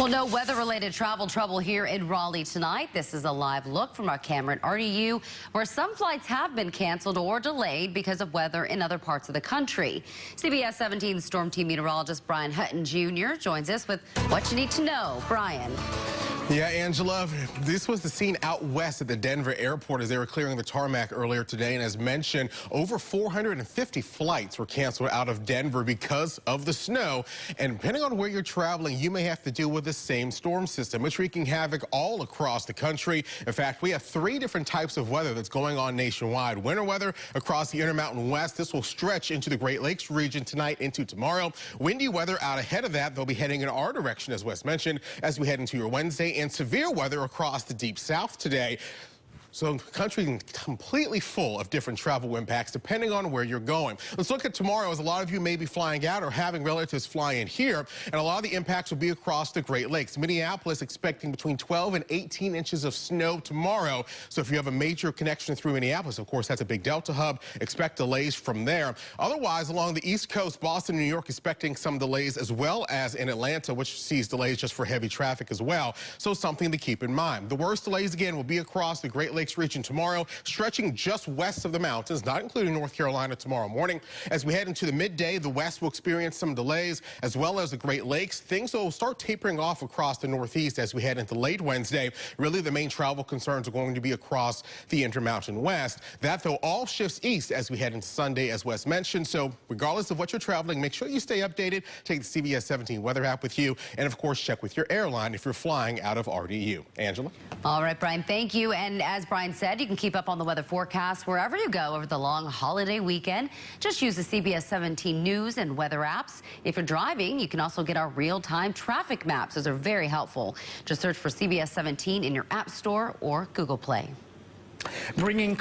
Well, no weather-related travel trouble here in Raleigh tonight. This is a live look from our camera at RDU, where some flights have been canceled or delayed because of weather in other parts of the country. CBS 17 Storm Team meteorologist Brian Hutton Jr. joins us with what you need to know. Brian. Yeah, Angela, this was the scene out west at the Denver airport as they were clearing the tarmac earlier today. And as mentioned, over 450 flights were canceled out of Denver because of the snow. And depending on where you're traveling, you may have to deal with the same storm system. It's wreaking havoc all across the country. In fact, we have 3 different types of weather that's going on nationwide. Winter weather across the Intermountain West. This will stretch into the Great Lakes region tonight into tomorrow. Windy weather out ahead of that. They'll be heading in our direction, as Wes mentioned, as we head into your Wednesday. And severe weather across the deep south today. So the country completely full of different travel impacts depending on where you're going. Let's look at tomorrow, as a lot of you may be flying out or having relatives fly in here, and a lot of the impacts will be across the Great Lakes. Minneapolis expecting between 12 and 18 inches of snow tomorrow. So if you have a major connection through Minneapolis, of course, that's a big Delta hub. Expect delays from there. Otherwise, along the East Coast, Boston, New York expecting some delays, as well as in Atlanta, which sees delays just for heavy traffic as well. So something to keep in mind. The worst delays, again, will be across the Great Lakes region tomorrow, stretching just west of the mountains, not including North Carolina tomorrow morning. As we head into the midday, the west will experience some delays, as well as the Great Lakes. Things will start tapering off across the northeast as we head into late Wednesday. Really, the main travel concerns are going to be across the Intermountain West. That, though, all shifts east as we head into Sunday, as Wes mentioned. So regardless of what you're traveling, make sure you stay updated. Take the CBS 17 weather app with you, and of course, check with your airline if you're flying out of RDU. Angela? All right, Brian, thank you. And as Brian said, you can keep up on the weather forecast wherever you go over the long holiday weekend. Just use the CBS 17 news and weather apps. If you're driving, you can also get our real-time traffic maps. Those are very helpful. Just search for CBS 17 in your app store or Google Play. Bringing